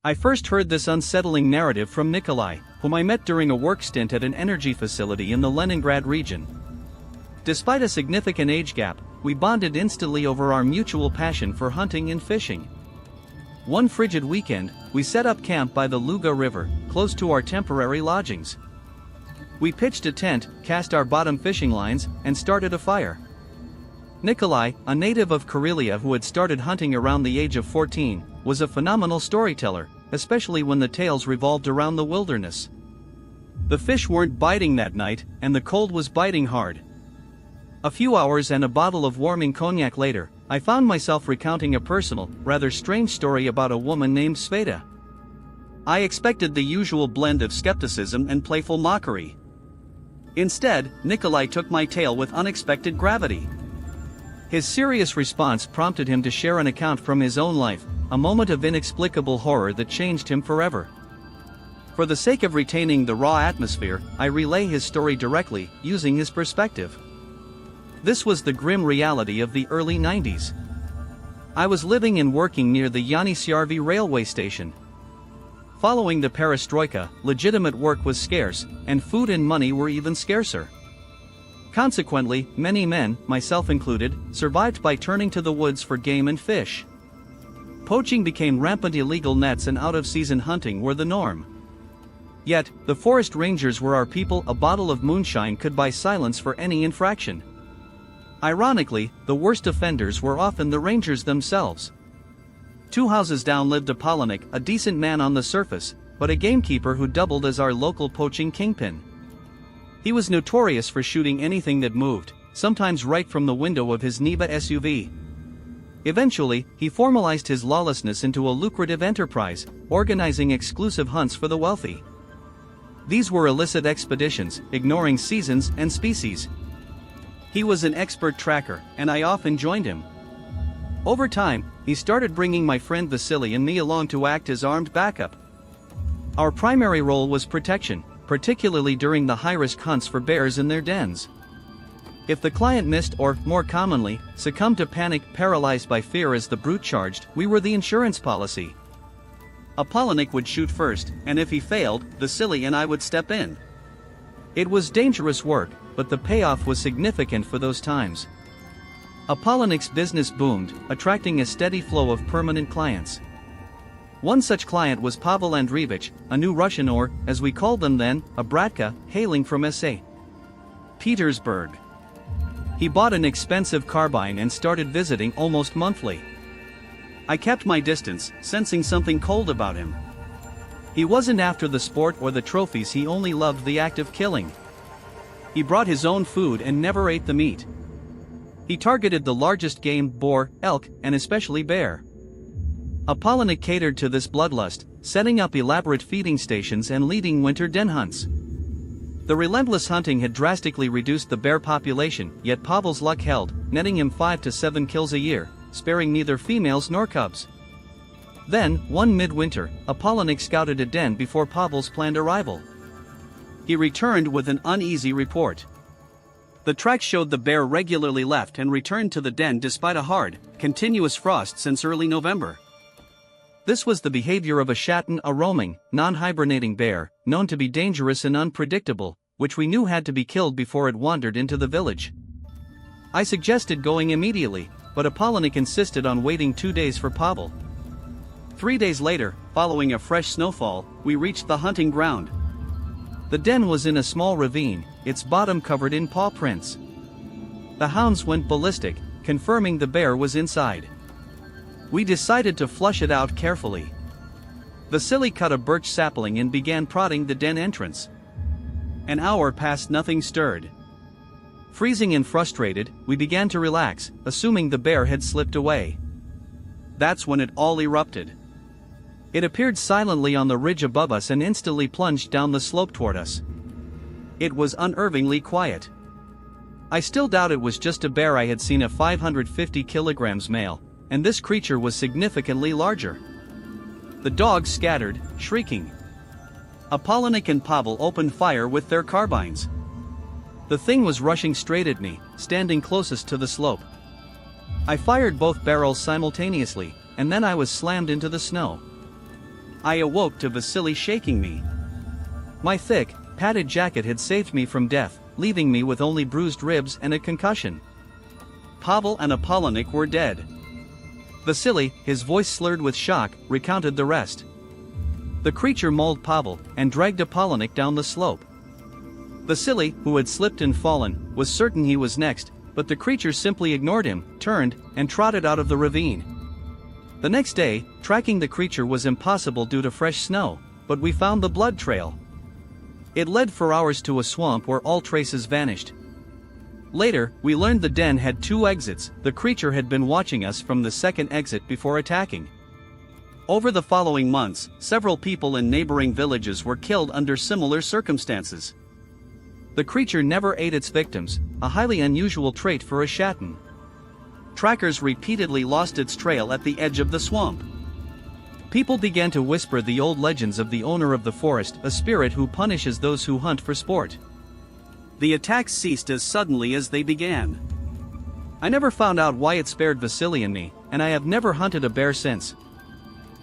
I first heard this unsettling narrative from Nikolai, whom I met during a work stint at an energy facility in the Leningrad region. Despite a significant age gap, we bonded instantly over our mutual passion for hunting and fishing. One frigid weekend, we set up camp by the Luga River, close to our temporary lodgings. We pitched a tent, cast our bottom fishing lines, and started a fire. Nikolai, a native of Karelia who had started hunting around the age of 14, was a phenomenal storyteller, especially when the tales revolved around the wilderness. The fish weren't biting that night, and the cold was biting hard. A few hours and a bottle of warming cognac later, I found myself recounting a personal, rather strange story about a woman named Sveta. I expected the usual blend of skepticism and playful mockery. Instead, Nikolai took my tale with unexpected gravity. His serious response prompted him to share an account from his own life, a moment of inexplicable horror that changed him forever. For the sake of retaining the raw atmosphere, I relay his story directly, using his perspective. This was the grim reality of the early 90s. I was living and working near the Yanisyarvi railway station. Following the perestroika, legitimate work was scarce, and food and money were even scarcer. Consequently, many men, myself included, survived by turning to the woods for game and fish. Poaching became rampant. Illegal nets and out-of-season hunting were the norm. Yet, the forest rangers were our people. A bottle of moonshine could buy silence for any infraction. Ironically, the worst offenders were often the rangers themselves. 2 houses down lived Apollonych, a decent man on the surface, but a gamekeeper who doubled as our local poaching kingpin. He was notorious for shooting anything that moved, sometimes right from the window of his Niva SUV. Eventually, he formalized his lawlessness into a lucrative enterprise, organizing exclusive hunts for the wealthy. These were illicit expeditions, ignoring seasons and species. He was an expert tracker, and I often joined him. Over time, he started bringing my friend Vasily and me along to act as armed backup. Our primary role was protection, particularly during the high-risk hunts for bears in their dens. If the client missed or, more commonly, succumbed to panic, paralyzed by fear as the brute charged, we were the insurance policy. Apollonych would shoot first, and if he failed, Vasily and I would step in. It was dangerous work, but the payoff was significant for those times. Apollonych's business boomed, attracting a steady flow of permanent clients. One such client was Pavel Andreevich, a new Russian, or, as we called them then, a bratka, hailing from St. Petersburg. He bought an expensive carbine and started visiting almost monthly. I kept my distance, sensing something cold about him. He wasn't after the sport or the trophies, he only loved the act of killing. He brought his own food and never ate the meat. He targeted the largest game, boar, elk, and especially bear. Apollonych catered to this bloodlust, setting up elaborate feeding stations and leading winter den hunts. The relentless hunting had drastically reduced the bear population, yet Pavel's luck held, netting him 5 to 7 kills a year, sparing neither females nor cubs. Then, one midwinter, Apollonych scouted a den before Pavel's planned arrival. He returned with an uneasy report. The tracks showed the bear regularly left and returned to the den despite a hard, continuous frost since early November. This was the behavior of a shatten, a roaming, non-hibernating bear, known to be dangerous and unpredictable, which we knew had to be killed before it wandered into the village. I suggested going immediately, but Apollonych insisted on waiting 2 days for Pavel. 3 days later, following a fresh snowfall, we reached the hunting ground. The den was in a small ravine, its bottom covered in paw prints. The hounds went ballistic, confirming the bear was inside. We decided to flush it out carefully. Vasily cut a birch sapling and began prodding the den entrance. An hour passed, nothing stirred. Freezing and frustrated, we began to relax, assuming the bear had slipped away. That's when it all erupted. It appeared silently on the ridge above us and instantly plunged down the slope toward us. It was unnervingly quiet. I still doubt it was just a bear. I had seen a 550 kilograms male, and this creature was significantly larger. The dogs scattered, shrieking. Apollonych and Pavel opened fire with their carbines. The thing was rushing straight at me, standing closest to the slope. I fired both barrels simultaneously, and then I was slammed into the snow. I awoke to Vasily shaking me. My thick, padded jacket had saved me from death, leaving me with only bruised ribs and a concussion. Pavel and Apollonych were dead. Vasily, his voice slurred with shock, recounted the rest. The creature mauled Pavel and dragged Apollonych down the slope. Vasily, who had slipped and fallen, was certain he was next, but the creature simply ignored him, turned, and trotted out of the ravine. The next day, tracking the creature was impossible due to fresh snow, but we found the blood trail. It led for hours to a swamp where all traces vanished. Later, we learned the den had 2 exits. The creature had been watching us from the second exit before attacking. Over the following months, several people in neighboring villages were killed under similar circumstances. The creature never ate its victims, a highly unusual trait for a Shatan. Trackers repeatedly lost its trail at the edge of the swamp. People began to whisper the old legends of the owner of the forest, a spirit who punishes those who hunt for sport. The attacks ceased as suddenly as they began. I never found out why it spared Vasily and me, and I have never hunted a bear since.